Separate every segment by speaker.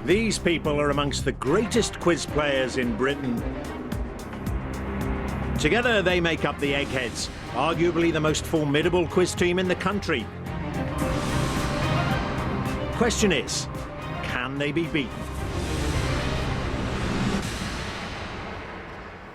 Speaker 1: These people are amongst the greatest quiz players in Britain. Together they make up the Eggheads, arguably the most formidable quiz team in the country. Question is, can they be beaten?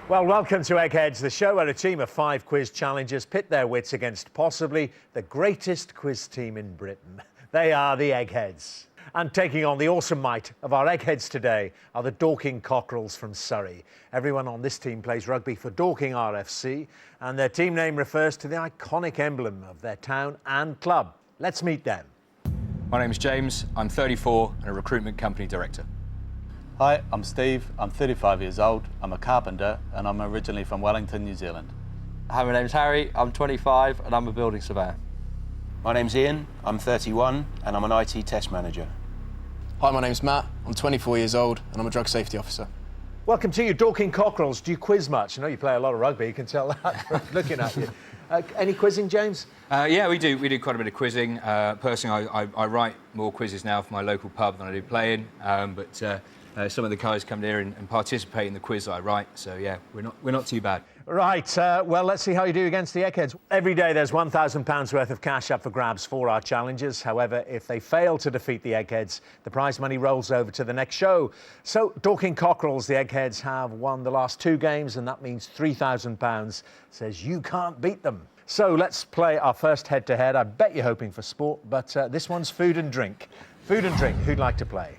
Speaker 2: Well, welcome to Eggheads, the show where a team of 5 quiz challengers pit their wits against possibly the greatest quiz team in Britain. They are the Eggheads. And taking on the awesome might of our Eggheads today are the Dorking Cockerels from Surrey. Everyone on this team plays rugby for Dorking RFC, and their team name refers to the iconic emblem of their town and club. Let's meet them.
Speaker 3: My name's James, I'm 34 and a recruitment company director.
Speaker 4: Hi, I'm Steve, I'm 35 years old, I'm a carpenter and I'm originally from Wellington, New Zealand.
Speaker 5: Hi, my name's Harry, I'm 25 and I'm a building surveyor.
Speaker 6: My name's Ian, I'm 31 and I'm an IT test manager.
Speaker 7: Hi, my name's Matt, I'm 24 years old and I'm a drug safety officer.
Speaker 2: Welcome to you, Dorking Cockerels. Do you quiz much? I know you play a lot of rugby, you can tell that from looking at you. Any quizzing, James?
Speaker 3: Yeah, we do quite a bit of quizzing. Personally, I write more quizzes now for my local pub than I do playing, but some of the guys come here and participate in the quiz that I write, so yeah, we're not too bad.
Speaker 2: Right, well, let's see how you do against the Eggheads. Every day there's £1,000 worth of cash up for grabs for our challengers. However, if they fail to defeat the Eggheads, the prize money rolls over to the next show. So, Dorking Cockerels, the Eggheads have won the last 2 games, and that means £3,000. Says you can't beat them. So, let's play our first head-to-head. I bet you're hoping for sport, but this one's food and drink. Food and drink, who'd like to play?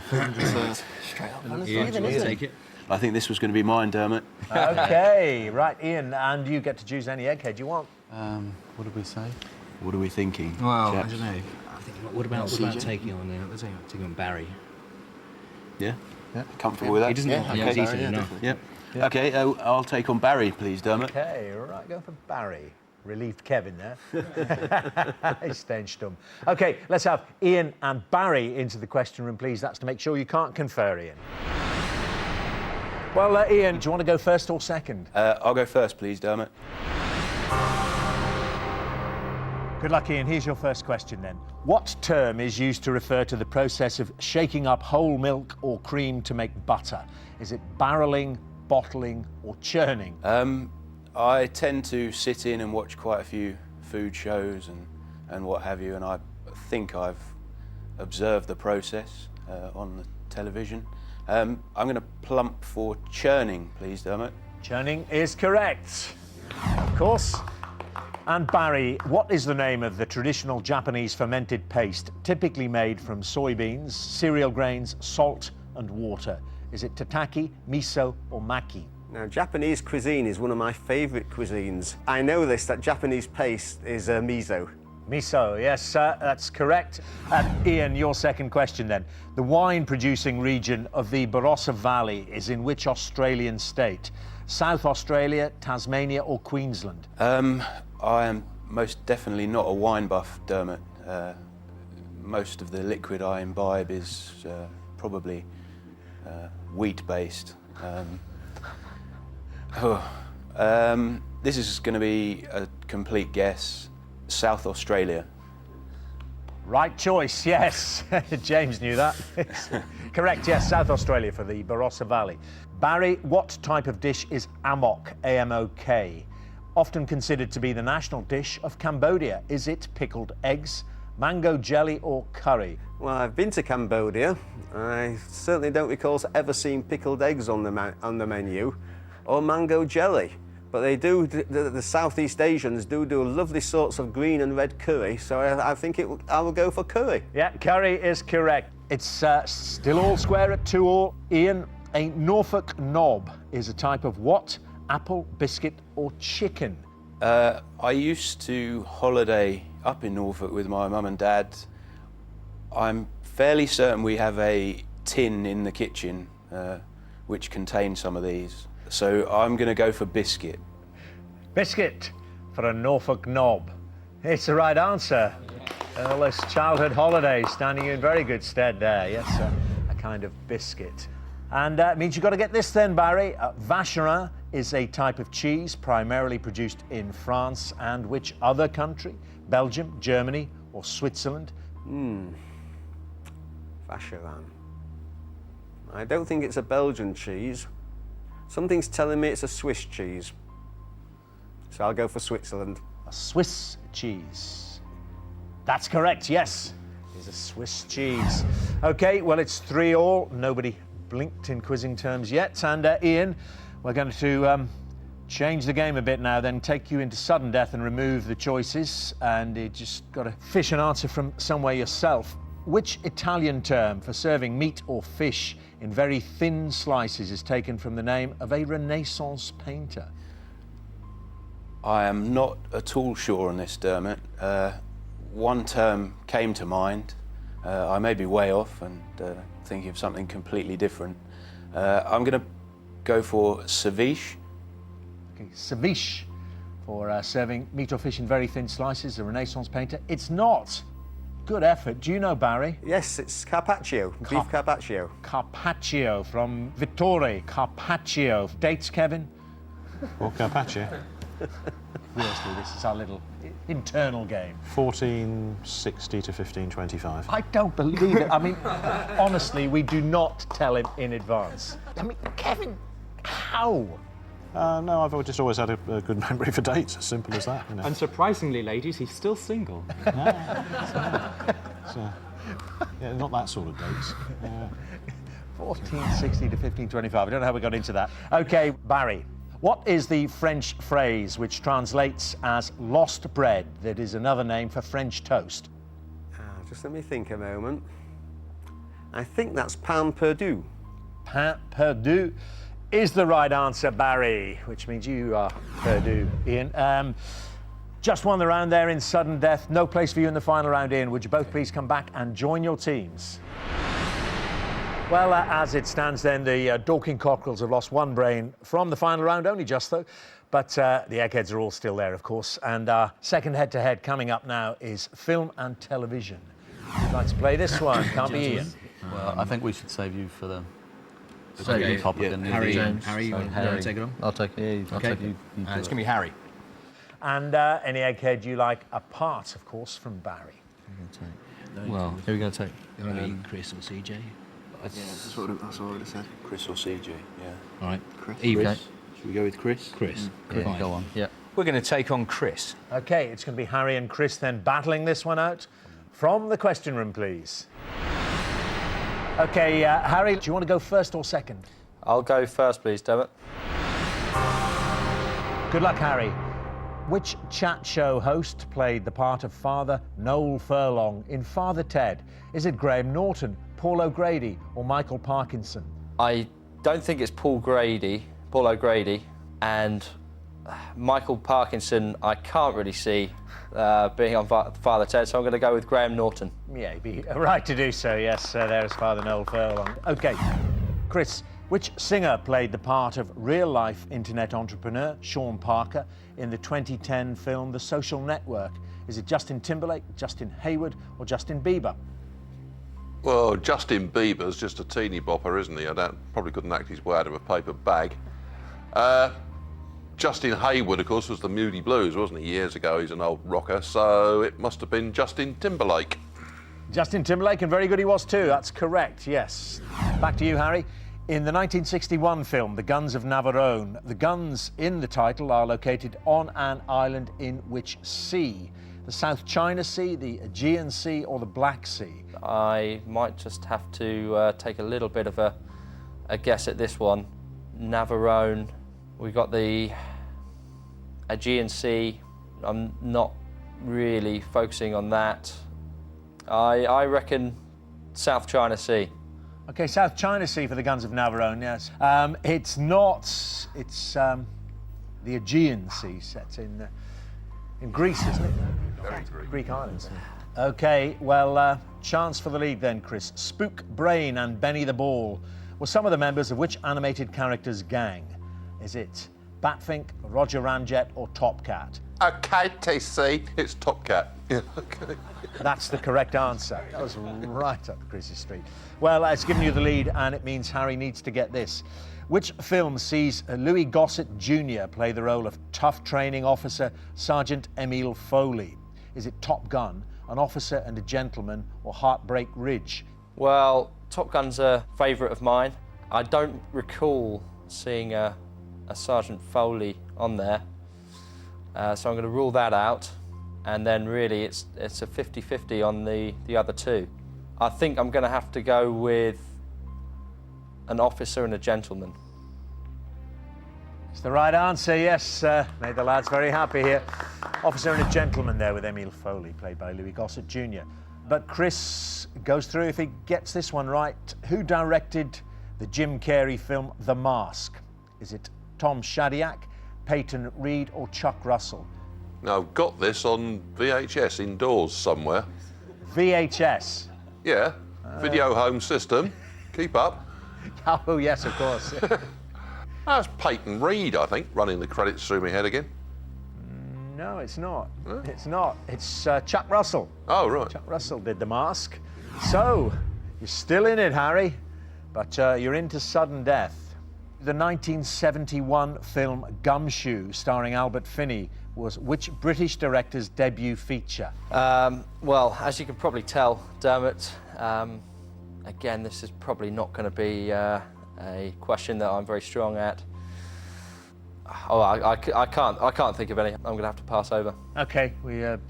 Speaker 7: Food and dessert. Straight up.
Speaker 3: Take it.
Speaker 6: I think this was going to be mine, Dermot.
Speaker 2: OK, right, Ian, and you get to choose any egghead you want.
Speaker 4: What did we say?
Speaker 6: What are we thinking?
Speaker 3: Well,
Speaker 6: chaps?
Speaker 3: I don't know. I think, what about taking on Barry?
Speaker 6: Yeah? Comfortable with that?
Speaker 7: He doesn't have
Speaker 3: Yeah,
Speaker 7: Barry,
Speaker 3: decent enough.
Speaker 6: Yep. OK, I'll take on Barry, please, Dermot.
Speaker 2: OK, right, go for Barry. Relieved Kevin there. He's staying stum. OK, let's have Ian and Barry into the question room, please. That's to make sure you can't confer, Ian. Well, Ian, do you want to go first or second?
Speaker 6: I'll go first, please, Dermot.
Speaker 2: Good luck, Ian. Here's your first question, then. What term is used to refer to the process of shaking up whole milk or cream to make butter? Is it barrelling, bottling or churning?
Speaker 6: I tend to sit in and watch quite a few food shows and what have you, and I think I've observed the process on the television. I'm going to plump for churning, please, Dermot.
Speaker 2: Churning is correct, of course. And Barry, what is the name of the traditional Japanese fermented paste, typically made from soybeans, cereal grains, salt and water? Is it tataki, miso or maki?
Speaker 8: Now, Japanese cuisine is one of my favourite cuisines. I know this, that Japanese paste is miso.
Speaker 2: Miso, yes, that's correct. Ian, your second question then. The wine-producing region of the Barossa Valley is in which Australian state? South Australia, Tasmania or Queensland?
Speaker 6: I am most definitely not a wine buff, Dermot. Most of the liquid I imbibe is probably wheat-based. This is going to be a complete guess. South Australia.
Speaker 2: Right choice, yes. James knew that. Correct, yes, South Australia for the Barossa Valley. Barry, what type of dish is amok, A-M-O-K? Often considered to be the national dish of Cambodia. Is it pickled eggs, mango jelly or curry?
Speaker 8: Well, I've been to Cambodia. I certainly don't recall ever seeing pickled eggs on the menu or mango jelly. But they do, the Southeast Asians do lovely sorts of green and red curry, so I think I will go for curry.
Speaker 2: Yeah, curry is correct. It's still all square at 2-2. Ian, a Norfolk knob is a type of what? Apple, biscuit or chicken?
Speaker 6: I used to holiday up in Norfolk with my mum and dad. I'm fairly certain we have a tin in the kitchen which contains some of these. So I'm going to go for biscuit.
Speaker 2: Biscuit for a Norfolk knob. It's the right answer. All those childhood holidays standing you in very good stead there. Yes, a kind of biscuit. And it means you've got to get this then, Barry. Vacherin is a type of cheese primarily produced in France and which other country? Belgium, Germany or Switzerland?
Speaker 8: Vacherin. I don't think it's a Belgian cheese. Something's telling me it's a Swiss cheese. So I'll go for Switzerland.
Speaker 2: A Swiss cheese. That's correct, yes. It's a Swiss cheese. OK, well, it's 3-3. Nobody blinked in quizzing terms yet. And Ian, we're going to change the game a bit now, then take you into sudden death and remove the choices. And you just got to fish an answer from somewhere yourself. Which Italian term for serving meat or fish in very thin slices is taken from the name of a Renaissance painter?
Speaker 6: I am not at all sure on this, Dermot. One term came to mind. I may be way off and thinking of something completely different. I'm going to go for ceviche.
Speaker 2: Okay, ceviche for serving meat or fish in very thin slices, a Renaissance painter. It's not. Good effort. Do you know, Barry?
Speaker 8: Yes, it's carpaccio, beef carpaccio.
Speaker 2: Carpaccio from Vittore. Carpaccio. Dates, Kevin?
Speaker 9: Or carpaccio.
Speaker 2: Seriously, this is our little internal game.
Speaker 9: 1460 to 1525.
Speaker 2: I don't believe it. I mean, honestly, we do not tell him in advance. I mean, Kevin, how?
Speaker 9: No, I've just always had a good memory for dates, as simple as that. You know.
Speaker 10: Unsurprisingly, ladies, he's still single.
Speaker 9: Yeah, not that sort of dates.
Speaker 2: 1460 to 1525. I don't know how we got into that. OK, Barry. What is the French phrase which translates as lost bread that is another name for French toast?
Speaker 8: Just let me think a moment. I think that's pain perdu.
Speaker 2: Pain perdu is the right answer, Barry, which means you are perdu, Ian. Just won the round there in sudden death. No place for you in the final round, Ian. Would you both please come back and join your teams? Well, as it stands then, the Dorking Cockerels have lost one brain from the final round, only just though. But the Eggheads are all still there, of course. And our second head-to-head coming up now is film and television. Who'd like to play this one? Can't be Ian.
Speaker 4: Well, I think we should save you for the
Speaker 3: Okay,
Speaker 4: topic.
Speaker 3: yeah.
Speaker 4: And
Speaker 3: Harry,
Speaker 4: James.
Speaker 3: Harry, you want to take it on?
Speaker 5: I'll take it.
Speaker 4: Yeah, I'll take you.
Speaker 3: It's going to be Harry.
Speaker 2: And any Egghead you like, apart, of course, from Barry.
Speaker 5: Well, who are we going to take?
Speaker 3: You want to be Chris or CJ?
Speaker 6: That's what I would have said. Chris or CJ, yeah.
Speaker 3: All right.
Speaker 6: Chris.
Speaker 3: Even.
Speaker 6: Should we go with Chris?
Speaker 3: Chris.
Speaker 5: Yeah, go on. Yeah.
Speaker 3: We're going to take on Chris.
Speaker 2: OK, it's going to be Harry and Chris then battling this one out. From the question room, please. OK, Harry, do you want to go first or second?
Speaker 5: I'll go first, please, Dermot.
Speaker 2: Good luck, Harry. Which chat show host played the part of Father Noel Furlong in Father Ted? Is it Graham Norton, Paul O'Grady or Michael Parkinson?
Speaker 5: I don't think it's Paul O'Grady, and Michael Parkinson I can't really see being on Father Ted, so I'm going to go with Graham Norton.
Speaker 2: Yeah, you'd be right to do so, yes. There's Father Noel Furlong. OK, Chris, which singer played the part of real-life internet entrepreneur Sean Parker in the 2010 film The Social Network? Is it Justin Timberlake, Justin Hayward or Justin Bieber?
Speaker 11: Well, Justin Bieber's just a teeny bopper, isn't he? Probably couldn't act his way out of a paper bag. Justin Hayward, of course, was the Moody Blues, wasn't he? Years ago, he's an old rocker, so it must have been Justin Timberlake.
Speaker 2: Justin Timberlake, and very good he was too. That's correct, yes. Back to you, Harry. In the 1961 film, The Guns of Navarone, the guns in the title are located on an island in which sea? The South China Sea, the Aegean Sea or the Black Sea?
Speaker 5: I might just have to take a little bit of a guess at this one. Navarone, we've got the Aegean Sea. I'm not really focusing on that. I reckon South China Sea.
Speaker 2: OK, South China Sea for the Guns of Navarone, yes. It's not. It's the Aegean Sea, set in Greece, isn't it? Greek islands. OK, well, chance for the lead then, Chris. Spook Brain and Benny the Ball were some of the members of which animated character's gang? Is it Batfink, Roger Ramjet or Top Cat?
Speaker 11: OK, TC, it's Top Cat. Yeah, OK.
Speaker 2: That's the correct answer. That was right up Chris's street. Well, it's given you the lead, and it means Harry needs to get this. Which film sees Louis Gossett Jr. play the role of tough training officer Sergeant Emile Foley? Is it Top Gun, An Officer and a Gentleman, or Heartbreak Ridge?
Speaker 5: Well, Top Gun's a favourite of mine. I don't recall seeing a Sergeant Foley on there, so I'm going to rule that out. And then really it's a 50-50 on the other two. I think I'm going to have to go with an officer and a gentleman.
Speaker 2: It's the right answer, yes. Made the lads very happy here. Officer and a Gentleman there with Emile Foley, played by Louis Gossett Jr. But Chris goes through if he gets this one right. Who directed the Jim Carrey film The Mask? Is it Tom Shadyac, Peyton Reed or Chuck Russell?
Speaker 11: Now, I've got this on VHS indoors somewhere.
Speaker 2: VHS?
Speaker 11: Yeah, video home system. Keep up.
Speaker 2: Oh, yes, of course.
Speaker 11: That's Peyton Reed, I think, running the credits through my head again.
Speaker 2: No, it's not. Huh? It's not. It's Chuck Russell.
Speaker 11: Oh, right.
Speaker 2: Chuck Russell did The Mask. So, you're still in it, Harry, but you're into sudden death. The 1971 film Gumshoe, starring Albert Finney, was which British director's debut feature?
Speaker 5: Well, as you can probably tell, Dermot, again, this is probably not going to be a question that I'm very strong at. Oh, I can't think of any. I'm going to have to pass over.
Speaker 2: OK,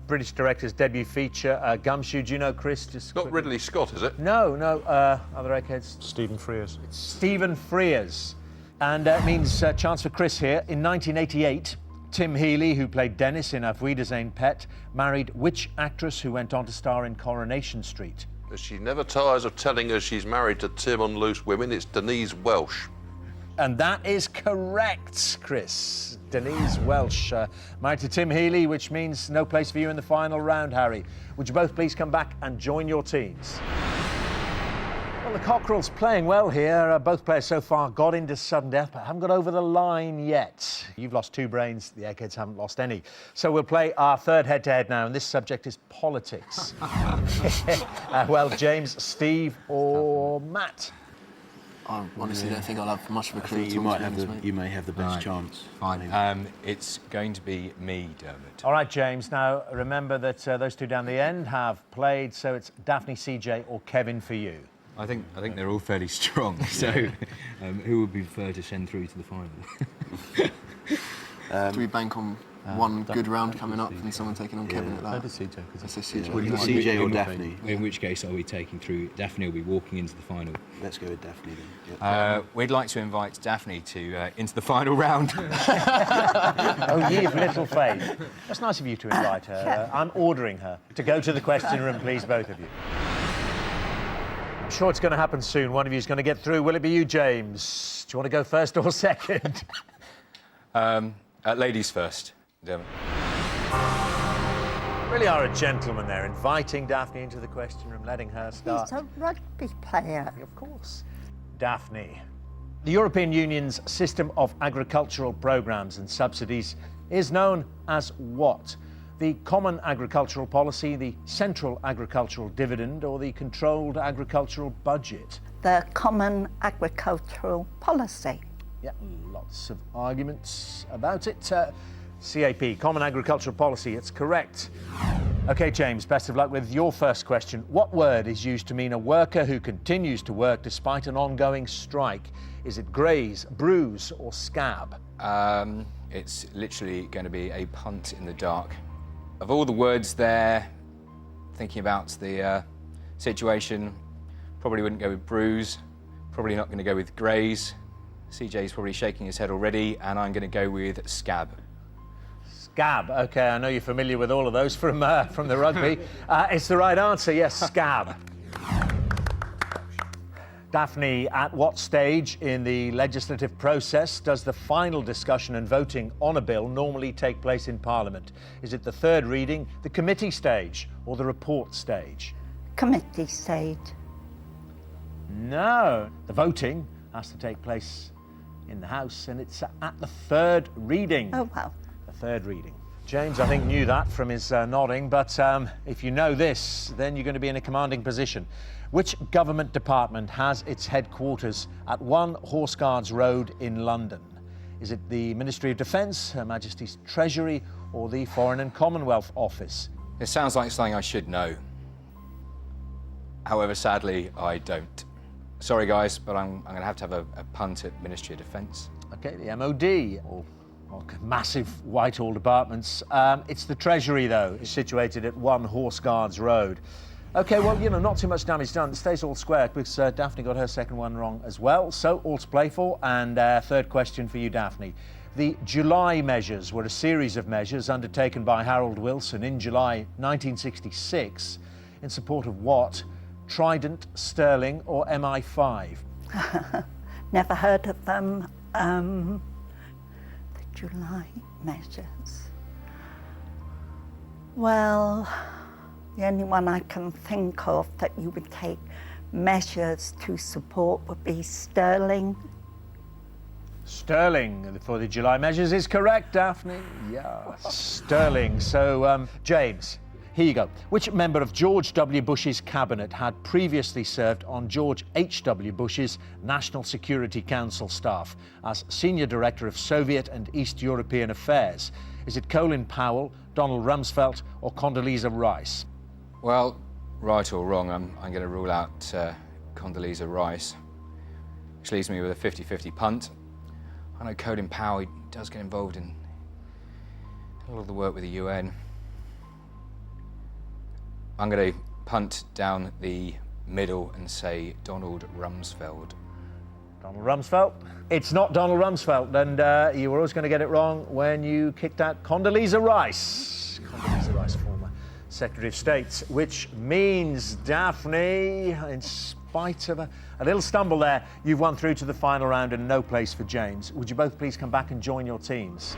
Speaker 2: British director's debut feature, Gumshoe. Do you know, Chris? Just
Speaker 11: not Ridley Scott, is it?
Speaker 2: No, other eggheads.
Speaker 9: Stephen Frears.
Speaker 2: It's Stephen Frears. And it means chance for Chris here. In 1988, Tim Healy, who played Dennis in Auf Wiedersehen Pet, married which actress who went on to star in Coronation Street?
Speaker 11: She never tires of telling us she's married to Tim on Loose Women. It's Denise Welsh.
Speaker 2: And that is correct, Chris. Denise Welsh, married to Tim Healy, which means no place for you in the final round, Harry. Would you both please come back and join your teams? Well, the Cockerels playing well here. Both players so far got into sudden death, but haven't got over the line yet. You've lost 2 brains, the Eggheads haven't lost any. So we'll play our third head-to-head now, and this subject is politics. Well, James, Steve or Matt?
Speaker 7: I honestly don't think I'll have much of a clue.
Speaker 10: You may have the best chance.
Speaker 3: Fine. It's going to be me, Dermot.
Speaker 2: All right, James. Now, remember that those two down the end have played, so it's Daphne, CJ or Kevin for you.
Speaker 3: I think they're all fairly strong, so who would we prefer to send through to the final?
Speaker 7: Do we bank on one good round coming up and someone taking on Kevin at that?
Speaker 9: Let's say CJ.
Speaker 7: Let's say CJ.
Speaker 10: Well, CJ or Daphne?
Speaker 3: In which case, are we taking through? Daphne will be walking into the final.
Speaker 10: Let's go with Daphne then. Yep.
Speaker 3: We'd like to invite Daphne to into the final round.
Speaker 2: Oh, ye of little faith. That's nice of you to invite her. I'm ordering her to go to the question room, please, both of you. I'm sure it's going to happen soon. One of you is going to get through. Will it be you, James? Do you want to go first or second?
Speaker 3: Ladies first, Dermot.
Speaker 2: Really are a gentleman there, inviting Daphne into the question room, letting her start.
Speaker 12: He's a rugby player.
Speaker 2: Of course. Daphne. The European Union's system of agricultural programmes and subsidies is known as what? The Common Agricultural Policy, the Central Agricultural Dividend, or the Controlled Agricultural Budget?
Speaker 12: The Common Agricultural Policy.
Speaker 2: Yeah, lots of arguments about it. CAP, Common Agricultural Policy, it's correct. OK, James, best of luck with your first question. What word is used to mean a worker who continues to work despite an ongoing strike? Is it graze, bruise, or scab?
Speaker 3: It's literally going to be a punt in the dark. Of all the words there, thinking about the situation, probably wouldn't go with bruise, probably not going to go with graze. CJ's probably shaking his head already, and I'm going to go with scab.
Speaker 2: Scab. OK, I know you're familiar with all of those from the rugby. It's the right answer, yes, scab. Daphne, at what stage in the legislative process does the final discussion and voting on a bill normally take place in Parliament? Is it the third reading, the committee stage, or the report stage?
Speaker 12: Committee stage.
Speaker 2: No, the voting has to take place in the House, and it's at the third reading.
Speaker 12: Oh, wow.
Speaker 2: The third reading. James, I think, knew that from his nodding, but if you know this, then you're going to be in a commanding position. Which government department has its headquarters at 1 Horse Guards Road in London? Is it the Ministry of Defence, Her Majesty's Treasury, or the Foreign and Commonwealth Office?
Speaker 3: It sounds like something I should know. However, sadly, I don't. Sorry, guys, but I'm going to have a punt at Ministry of Defence.
Speaker 2: OK, the MOD, or massive Whitehall departments. It's the Treasury, though. It's situated at 1 Horse Guards Road. OK, well, you know, not too much damage done. It stays all square because Daphne got her second one wrong as well. So, all to play for. And third question for you, Daphne. The July measures were a series of measures undertaken by Harold Wilson in July 1966 in support of what? Trident, Sterling or MI5?
Speaker 12: Never heard of them. The July measures. Well, the only one I can think of that you would take measures to support would be Sterling.
Speaker 2: Sterling for the July measures is correct, Daphne. Yeah, Sterling. So, James, here you go. Which member of George W. Bush's cabinet had previously served on George H.W. Bush's National Security Council staff as Senior Director of Soviet and East European Affairs? Is it Colin Powell, Donald Rumsfeld or Condoleezza Rice?
Speaker 3: Well, right or wrong, I'm going to rule out Condoleezza Rice, which leaves me with a 50-50 punt. I know Colin Powell does get involved in a lot of the work with the UN. I'm going to punt down the middle and say Donald Rumsfeld.
Speaker 2: Donald Rumsfeld? It's not Donald Rumsfeld, and you were always going to get it wrong when you kicked out Condoleezza Rice. Condoleezza Rice, former Secretary of State, which means, Daphne, in spite of a little stumble there, you've won through to the final round and no place for James. Would you both please come back and join your teams?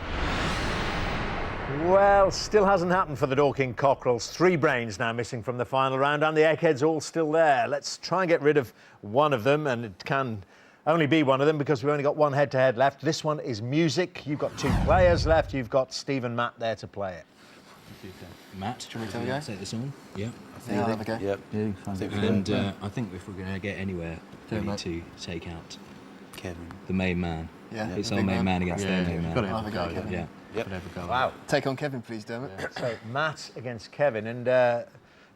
Speaker 2: Well, still hasn't happened for the Dorking Cockerels. 3 brains now missing from the final round, and the Eggheads all still there. Let's try and get rid of one of them, and it can only be one of them because we've only got one head-to-head left. This one is music. You've got 2 players left. You've got Steve and Matt there to play it.
Speaker 10: Matt,
Speaker 7: do you want me to
Speaker 10: take this on? Yeah.
Speaker 7: Yeah, I'll have a go.
Speaker 10: Yep. I think if we're going to get anywhere, we need to take out Kevin, the main man.
Speaker 7: Yeah.
Speaker 10: It's our main man against their main man.
Speaker 7: Got to have a go, Kevin.
Speaker 10: Yeah.
Speaker 7: Yep.
Speaker 2: Wow.
Speaker 7: Take on Kevin, please, Dermot.
Speaker 2: So, Matt against Kevin, and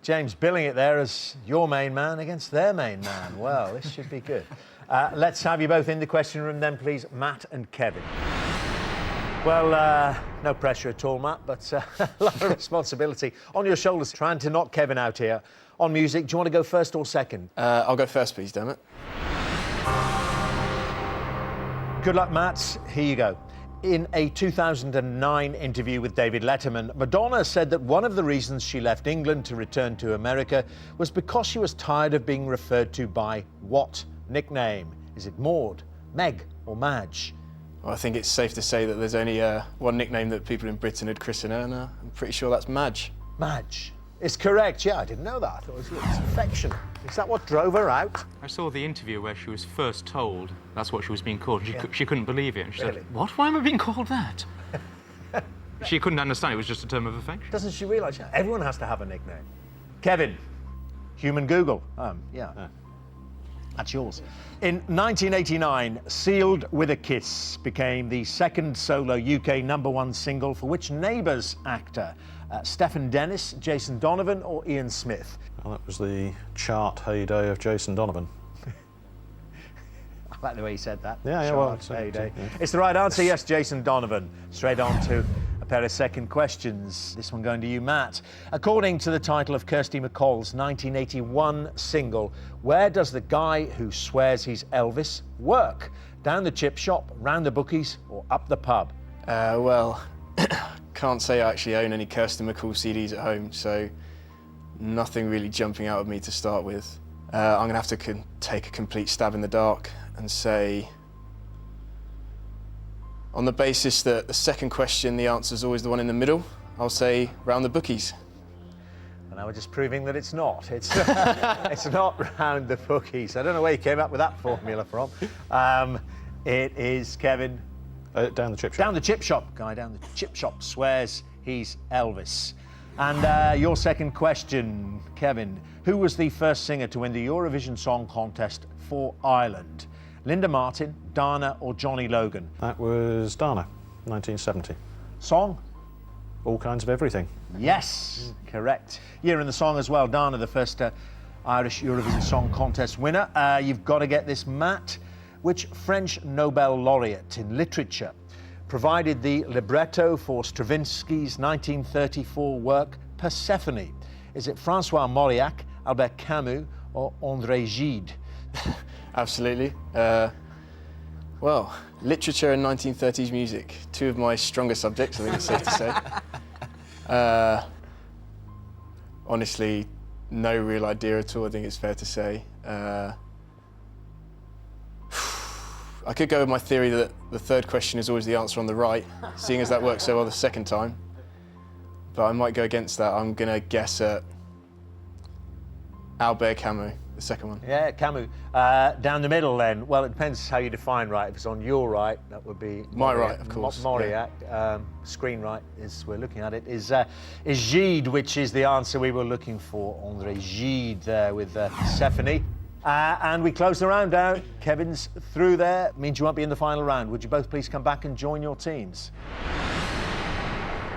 Speaker 2: James billing it there as your main man against their main man. Well, this should be good. Let's have you both in the question room then, please, Matt and Kevin. Well, no pressure at all, Matt, but a lot of responsibility on your shoulders trying to knock Kevin out here. On music, do you want to go first or second?
Speaker 13: I'll go first, please, Dermot.
Speaker 2: Good luck, Matt. Here you go. In a 2009 interview with David Letterman, Madonna said that one of the reasons she left England to return to America was because she was tired of being referred to by what nickname? Is it Maud, Meg or Madge?
Speaker 13: Well, I think it's safe to say that there's only one nickname that people in Britain would christen her, and I'm pretty sure that's Madge.
Speaker 2: Madge is correct. Yeah, I didn't know that. I thought it was affection. Is that what drove her out?
Speaker 14: I saw the interview where she was first told that's what she was being called. She couldn't believe it. And she
Speaker 2: Really?
Speaker 14: said, "What? Why am I being called that?" She couldn't understand. It was just a term of affection.
Speaker 2: Doesn't she realise everyone has to have a nickname? Kevin, human Google. Yeah. That's yours. In 1989, Sealed with a Kiss became the second solo UK #1 single for which Neighbours actor? Stephen Dennis, Jason Donovan or Ian Smith?
Speaker 9: Well, that was the chart heyday of Jason Donovan.
Speaker 2: I like the way you said that.
Speaker 9: Yeah,
Speaker 2: Chart
Speaker 9: well,
Speaker 2: heyday.
Speaker 9: yeah.
Speaker 2: It's the right answer, yes, Jason Donovan. Straight on to a pair of second questions. This one going to you, Matt. According to the title of Kirsty MacColl's 1981 single, where does the guy who swears he's Elvis work? Down the chip shop, round the bookies, or up the pub?
Speaker 13: Well, can't say I actually own any Kirsten MacColl CDs at home, so nothing really jumping out at me to start with. I'm going to have to take a complete stab in the dark and say, on the basis that the second question, the answer's always the one in the middle, I'll say round the bookies.
Speaker 2: And now we're just proving that it's not. It's, it's not round the bookies. I don't know where you came up with that formula from. It is, Kevin.
Speaker 9: Down the chip shop.
Speaker 2: Down the chip shop. Guy down the chip shop swears he's Elvis. And your second question, Kevin. Who was the first singer to win the Eurovision Song Contest for Ireland? Linda Martin, Dana or Johnny Logan?
Speaker 9: That was Dana, 1970.
Speaker 2: Song?
Speaker 9: All Kinds of Everything.
Speaker 2: Yes, correct. Year in the song as well. Dana, the first Irish Eurovision Song Contest winner. You've got to get this, Matt. Which French Nobel laureate in literature provided the libretto for Stravinsky's 1934 work Persephone? Is it François Mauriac, Albert Camus, or André Gide?
Speaker 13: Absolutely. Well, literature and 1930s music, two of my stronger subjects, I think it's safe to say. Honestly, no real idea at all, I think it's fair to say. I could go with my theory that the third question is always the answer on the right, seeing as that worked so well the second time. But I might go against that. I'm going to guess at Albert Camus, the second one.
Speaker 2: Yeah, Camus. Down the middle then. Well, it depends how you define right. If it's on your right, that would be...
Speaker 13: My right, of course.
Speaker 2: Mauriac. Yeah. Screen right, as we're looking at it, is Gide, which is the answer we were looking for. André Gide there with Persephone. And we close the round down. Kevin's through there. Means you won't be in the final round. Would you both please come back and join your teams?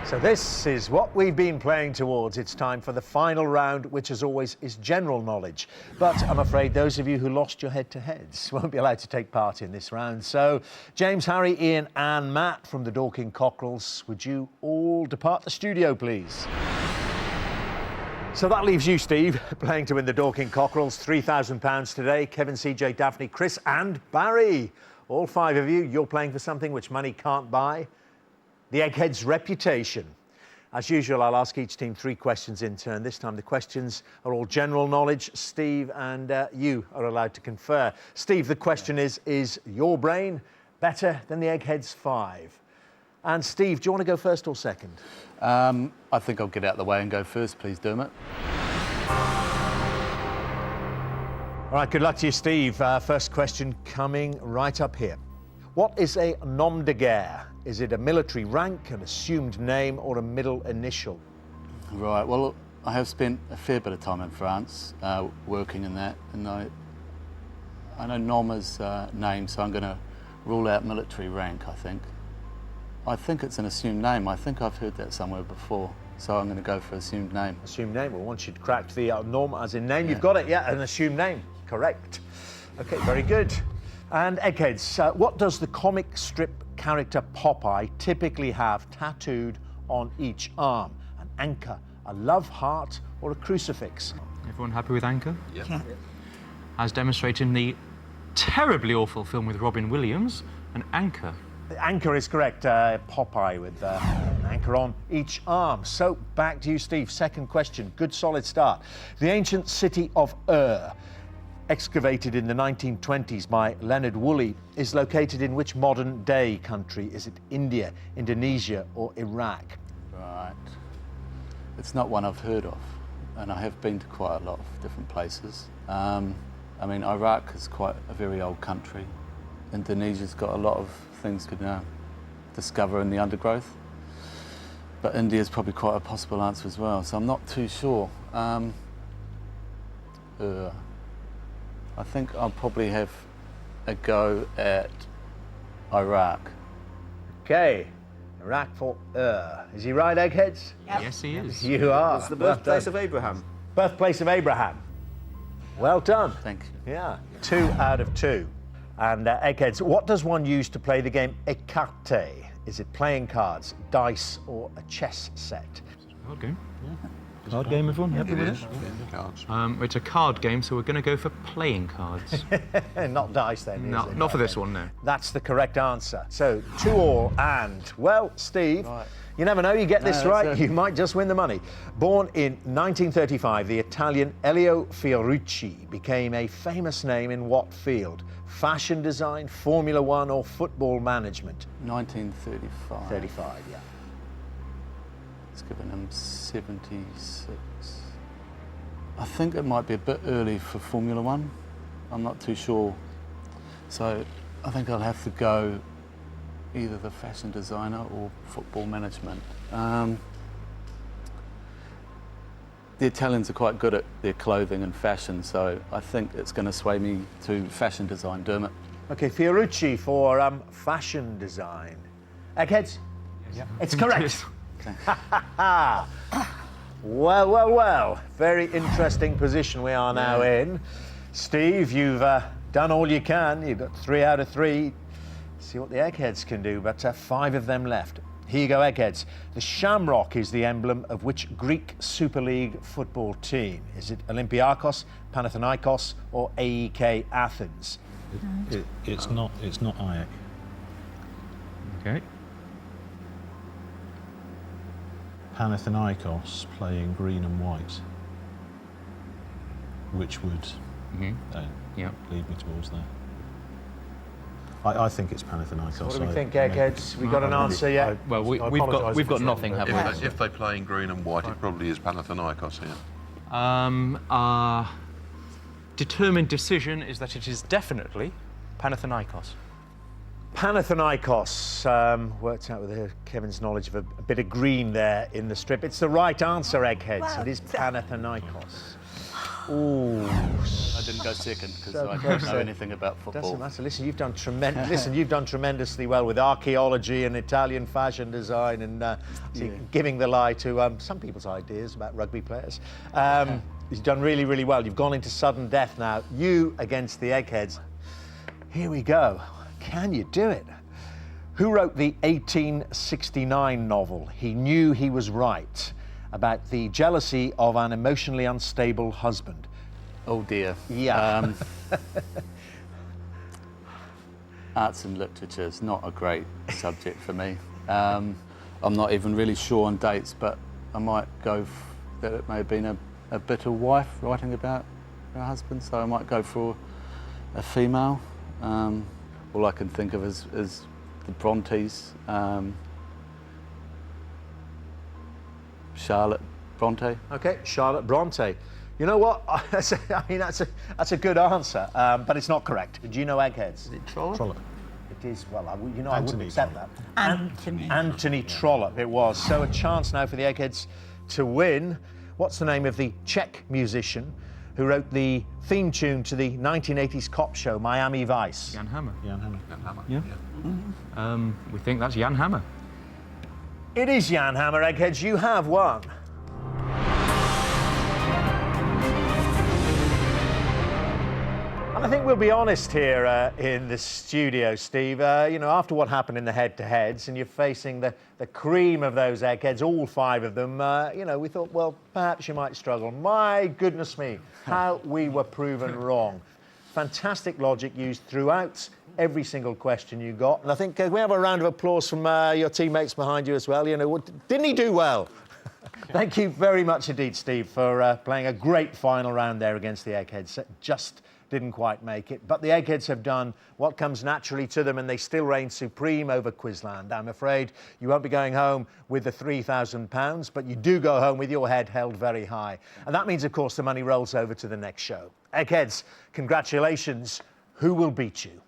Speaker 2: So this is what we've been playing towards. It's time for the final round, which as always is general knowledge. But I'm afraid those of you who lost your head-to-heads won't be allowed to take part in this round. So James, Harry, Ian and Matt from the Dorking Cockerels, would you all depart the studio, please? So that leaves you, Steve, playing to win the Dorking Cockerels, £3,000 today. Kevin, CJ, Daphne, Chris and Barry. All five of you, you're playing for something which money can't buy. The Eggheads' reputation. As usual, I'll ask each team 3 questions in turn. This time the questions are all general knowledge. Steve and you are allowed to confer. Steve, the question is your brain better than the Eggheads' 5? And Steve, do you want to go first or second?
Speaker 4: I think I'll get out of the way and go first, please, Dermot.
Speaker 2: All right, good luck to you, Steve. First question coming right up here. What is a nom de guerre? Is it a military rank, an assumed name, or a middle initial?
Speaker 4: Right, well, I have spent a fair bit of time in France working in that, and I know nom is name, so I'm going to rule out military rank, I think. I think it's an assumed name. I think I've heard that somewhere before, so I'm going to go for assumed name.
Speaker 2: Assumed name. Well, once you'd cracked the nom as in name, you've got it. Yeah, an assumed name. Correct. OK, very good. And Eggheads, what does the comic strip character Popeye typically have tattooed on each arm? An anchor, a love heart, or a crucifix?
Speaker 14: Everyone happy with anchor?
Speaker 12: Yeah.
Speaker 14: As demonstrated in the terribly awful film with Robin Williams, an anchor.
Speaker 2: The anchor is correct. Popeye with an anchor on each arm. So back to you, Steve. Second question. Good solid start. The ancient city of Ur, excavated in the 1920s by Leonard Woolley, is located in which modern day country? Is it India, Indonesia, or Iraq?
Speaker 4: Right. It's not one I've heard of, and I have been to quite a lot of different places. I mean, Iraq is quite a very old country. Indonesia's got a lot of things you could discover in the undergrowth. But India's probably quite a possible answer as well, so I'm not too sure. I think I'll probably have a go at Iraq.
Speaker 2: OK, Iraq for Is he right, Eggheads?
Speaker 14: Yep. Yes, he is.
Speaker 2: You are.
Speaker 8: It's the birthplace of Abraham.
Speaker 2: Birthplace of Abraham. Well done.
Speaker 4: Thank you.
Speaker 2: Yeah, 2 out of 2. And Eggheads, what does one use to play the game écarté? Is it playing cards, dice, or a chess set?
Speaker 14: Card game. Yeah. Card game, everyone? Happy with it?
Speaker 11: Cards.
Speaker 14: It's a card game, so we're going to go for playing cards.
Speaker 2: Not dice, then.
Speaker 14: No, not for this one, no.
Speaker 2: That's the correct answer. So 2 all, and well, Steve. Right. You never know, you get this right, you might just win the money. Born in 1935, the Italian Elio Fiorucci became a famous name in what field? Fashion design, Formula One, or football management?
Speaker 4: 1935.
Speaker 2: 35, yeah.
Speaker 4: It's given him 76. I think it might be a bit early for Formula One. I'm not too sure. So I think I'll have to go either the fashion designer or football management. The Italians are quite good at their clothing and fashion, so I think it's going to sway me to fashion design. Dermot.
Speaker 2: OK, Fiorucci for fashion design. Eggheads?
Speaker 14: Yeah.
Speaker 2: It's correct. Well, well, well. Very interesting position we are now in. Steve, you've done all you can. You've got 3 out of 3. See what the Eggheads can do, but 5 of them left. Here you go, Eggheads. The shamrock is the emblem of which Greek Super League football team? Is it Olympiakos, Panathinaikos, or AEK Athens?
Speaker 9: It's not Ajax.
Speaker 14: Okay.
Speaker 9: Panathinaikos playing green and white, which would lead me towards that. I think it's Panathinaikos.
Speaker 2: What do we think, Eggheads? We got an answer yet?
Speaker 14: Well, we've got nothing, have we?
Speaker 11: If they play in green and white, it probably is Panathinaikos here.
Speaker 14: Our determined decision is that it is definitely Panathinaikos.
Speaker 2: Panathinaikos, worked out with Kevin's knowledge of a bit of green there in the strip. It's the right answer, Eggheads.
Speaker 12: Well
Speaker 2: it is Panathinaikos. Ooh.
Speaker 4: I didn't go second because I don't know anything about football.
Speaker 2: Doesn't matter. Listen, you've done you've done tremendously well with archaeology and Italian fashion design and giving the lie to some people's ideas about rugby players. You've done really, really well. You've gone into sudden death now. You against the Eggheads. Here we go. Can you do it? Who wrote the 1869 novel He Knew He Was Right, about the jealousy of an emotionally unstable husband?
Speaker 4: Oh dear.
Speaker 2: Yeah.
Speaker 4: Arts and literature is not a great subject for me. I'm not even really sure on dates, but I might go that it may have been a bitter wife writing about her husband, so I might go for a female. All I can think of is the Brontes. Charlotte Bronte.
Speaker 2: Okay, Charlotte Bronte. You know what? That's a good answer, but it's not correct. Do you know Eggheads?
Speaker 4: Is it Trollope?
Speaker 9: Trollope.
Speaker 2: It is, well, I wouldn't accept that.
Speaker 12: Anthony.
Speaker 2: Anthony Trollope it was. So a chance now for the Eggheads to win. What's the name of the Czech musician who wrote the theme tune to the 1980s cop show Miami Vice?
Speaker 14: Jan Hammer.
Speaker 9: Jan Hammer.
Speaker 14: Yeah. We think that's Jan Hammer.
Speaker 2: It is Jan Hammer, Eggheads. You have won. And I think we'll be honest here in the studio, Steve. After what happened in the head-to-heads, and you're facing the cream of those Eggheads, all 5 of them, we thought, well, perhaps you might struggle. My goodness me, how we were proven wrong. Fantastic logic used throughout every single question you got. And I think we have a round of applause from your teammates behind you as well. Didn't he do well? Thank you very much indeed, Steve, for playing a great final round there against the Eggheads. Just didn't quite make it. But the Eggheads have done what comes naturally to them, and they still reign supreme over Quizland. I'm afraid you won't be going home with the £3,000, but you do go home with your head held very high. And that means, of course, the money rolls over to the next show. Eggheads, congratulations. Who will beat you?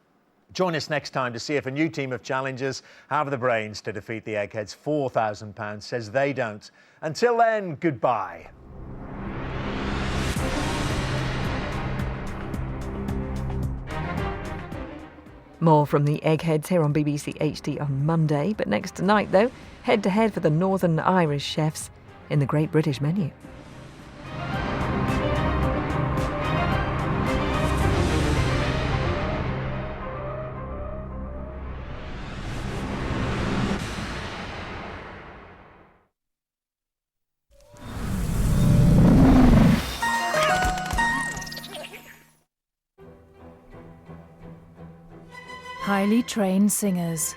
Speaker 2: Join us next time to see if a new team of challengers have the brains to defeat the Eggheads. £4,000 says they don't. Until then, goodbye.
Speaker 15: More from the Eggheads here on BBC HD on Monday. But next tonight, though, head-to-head for the Northern Irish chefs in the Great British Menu.
Speaker 16: Highly trained singers,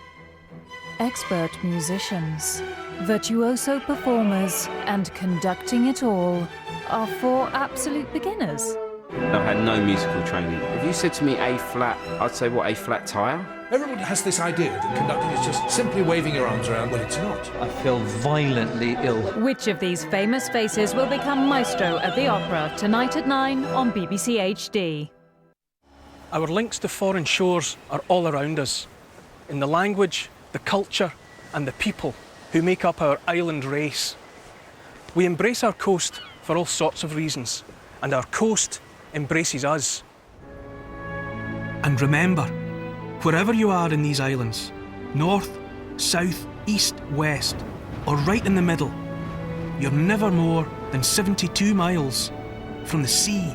Speaker 16: expert musicians, virtuoso performers, and conducting it all are for absolute beginners.
Speaker 17: I've had no musical training. If you said to me A flat, I'd say, what, A flat tire?
Speaker 18: Everybody has this idea that conducting is just simply waving your arms around. Well, it's not.
Speaker 19: I feel violently ill.
Speaker 16: Which of these famous faces will become maestro at the opera tonight at 9 on BBC HD?
Speaker 20: Our links to foreign shores are all around us, in the language, the culture and the people who make up our island race. We embrace our coast for all sorts of reasons, and our coast embraces us. And remember, wherever you are in these islands, north, south, east, west, or right in the middle, you're never more than 72 miles from the sea.